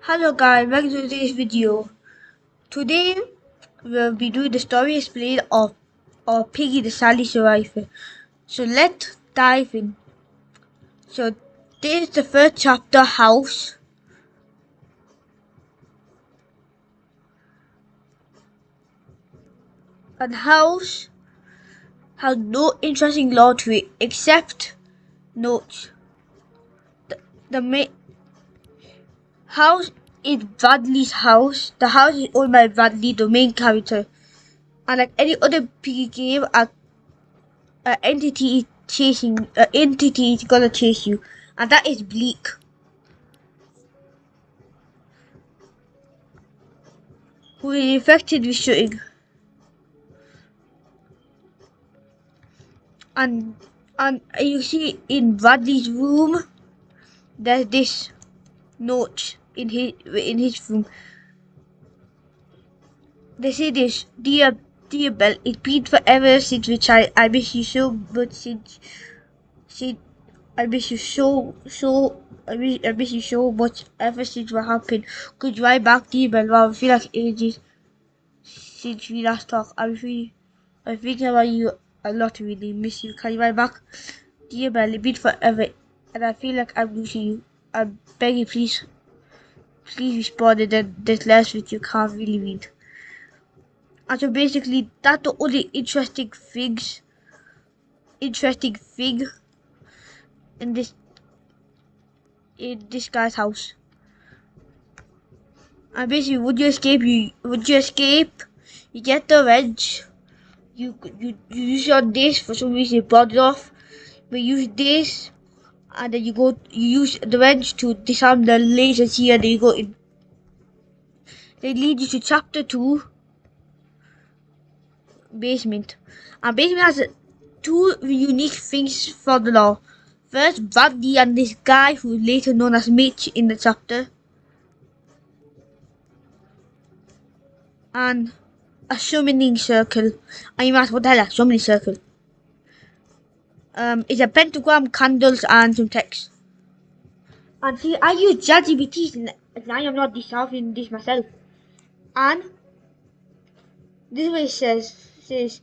Hello guys, welcome to today's video. Today we'll be doing the story explained of Piggy the Sally Survivor. So let's dive in. So this is the first chapter, House. And House has no interesting lore to it except notes. The main house is Bradley's house. The house is owned by Bradley, the main character. And like any other Piggy game, an entity is gonna chase you, and that is Bleak, who is infected with shooting. And you see in Bradley's room, there's this note in his room. They say this, dear Belle, it's been forever since we tried. I miss you so much since I miss you I miss you so much ever since what happened. Could you write back, dear Belle? Wow, I feel like ages since we last talked. I'm thinking about you a lot, really miss you. Can you write back? Dear Belle, it's been forever and I feel like I'm losing you. I beg you, please respond, and then there's less which you can't really read. And so basically that's the only interesting thing in this guy's house. And basically would you escape, you get the wrench, you use your this for some reason you brought it off, but use this and then you use the wrench to disarm the lasers here, and then you go in. They lead you to chapter 2, basement. And basement has two unique things for the law. First, Buddy and this guy who is later known as Mitch in the chapter. And a summoning circle. And you ask, what the hell is a summoning circle? It's a pentagram, candles, and some text. And see, I use ChatGPT and I am not deciphering this myself. And this way says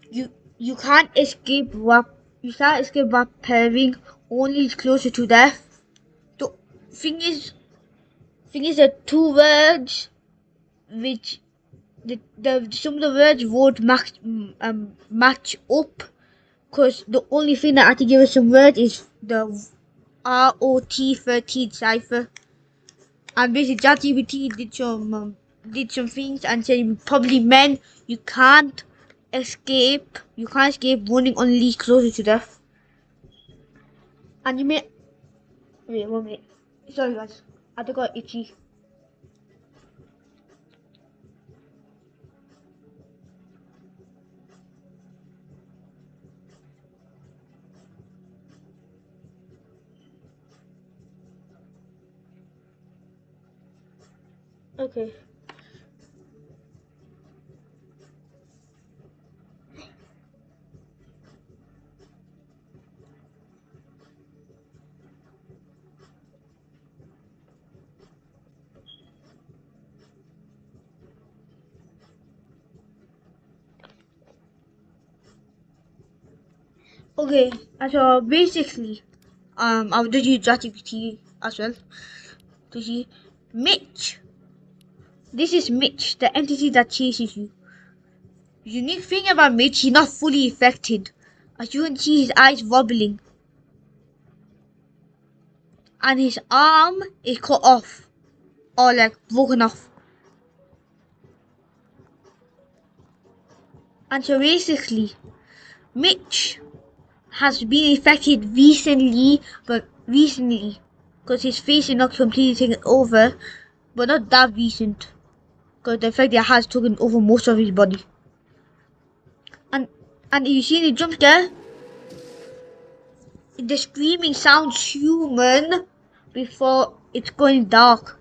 you can't escape vaporing, only closer to death. The thing is the two words which some of the words won't match up, because the only thing that I can give us some words is the ROT13 cipher. And basically ChatGPT did some things and said probably meant you can't escape running only closer to death. And you may wait 1 minute. Sorry guys, I got itchy. Okay. Okay, so basically, I'll just use ChatGPT as well to see Mitch. This is Mitch, the entity that chases you. Unique thing about Mitch, he's not fully affected, as you can see his eyes wobbling, and his arm is cut off or like broken off. And so basically, Mitch has been affected recently, because his face is not completely taken over, but not that recent, because the effect has taken over most of his body. And you see the jump scare, the screaming sounds human before it's going dark.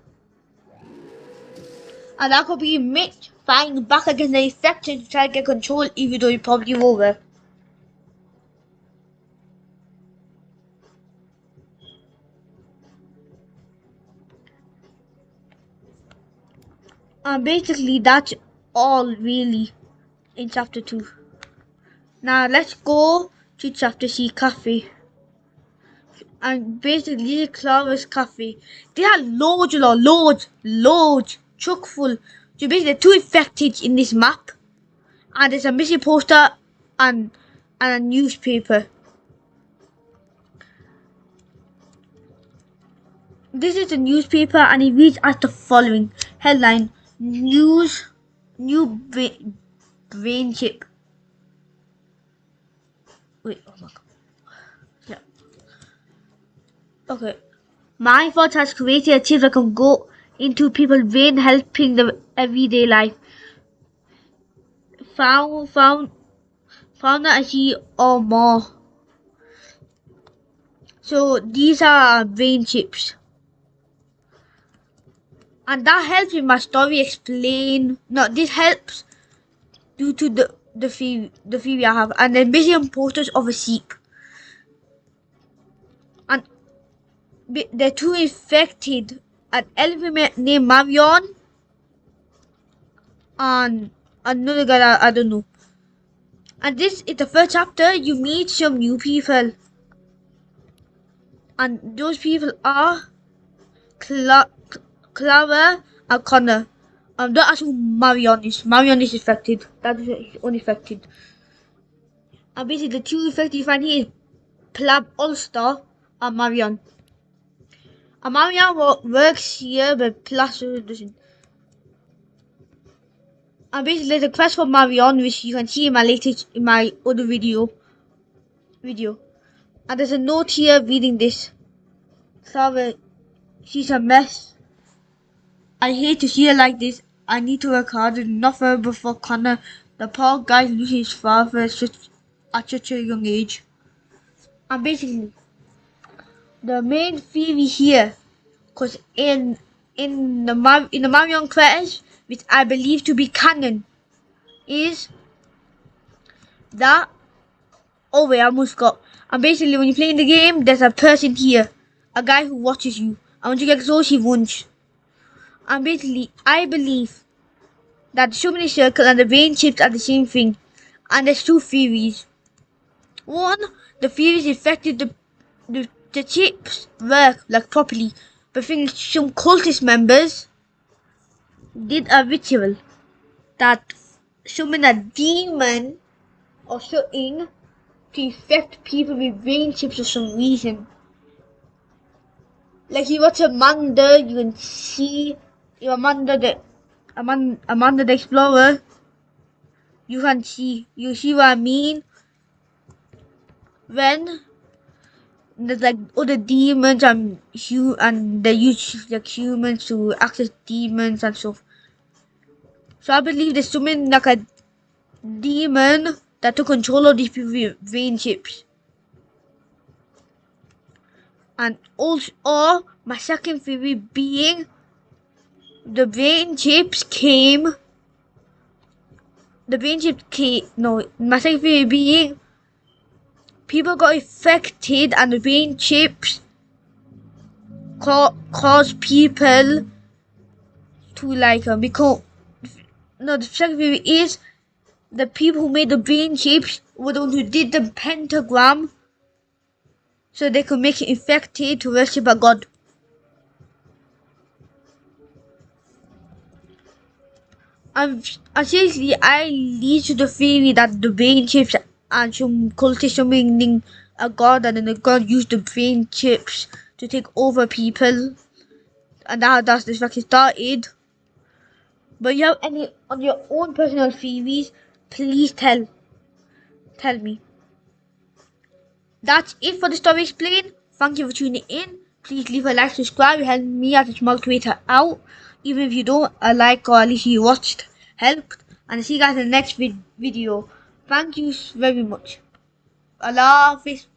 And that could be Mitch fighting back against the infection to try to get control, even though he probably over. And basically that's all really in chapter 2. Now let's go to chapter C, cafe. And basically Clara's cafe. They had loads, chock full. So basically they're 2 infected in this map. And there's a missing poster and a newspaper. This is a newspaper and it reads as the following headline: New brain chip. Wait, oh my god. Yeah. Okay. My thoughts has created a chip that can go into people's brain, helping them everyday life. Found that I see or more. So these are brain chips. And that helps in my story explain. No, this helps due to the theory I have. And then basically posters of a sheep. And they're 2 infected. An elephant named Marion and another guy I don't know. And this is the first chapter. You meet some new people. And those people are Clara and Connor. Don't ask who Marion is. Marion is affected. That is unaffected. And basically the 2 affected you find here is Plab Ulster and Marion. And Marion works here but Plaster doesn't. And basically there's a quest for Marion which you can see in my other video. And there's a note here reading this. Clara, she's a mess. I hate to see her like this. I need to work hard, not forever for Connor. The poor guy losing his father at such a young age. And basically, the main theory here, because in the Marion quest, which I believe to be canon, is that I almost got. And basically, when you play in the game, there's a person here, a guy who watches you. And when you get close, he runs. And basically, I believe that the Shumini circle and the brain chips are the same thing. And there's 2 theories. One, the theories affected the chips work like properly. But I think some cultist members did a ritual that summoned a demon or something to infect people with brain chips for some reason. Like you watch Amanda, you can see Amanda the Explorer. You see what I mean? When there's like other demons and they use like humans to access demons and stuff. So I believe there's something like a demon that took control of these people with brain chips. And also, my second theory being the brain chips came. My second theory being people got affected and the brain chips caused people to like become. No, the second theory is the people who made the brain chips were the ones who did the pentagram so they could make it infected to worship a god. And seriously, I lead to the theory that the brain chips and some cultists meaning a god, and then the god used the brain chips to take over people, and that's the fact it started. But you have any on your own personal theories? Please tell me. That's it for the story explained. Thank you for tuning in. Please leave a like, subscribe. You help me as a small creator out. Even if you don't, a like or at least you watched helped. And I'll see you guys in the next video. Thank you very much. Allah Hafiz.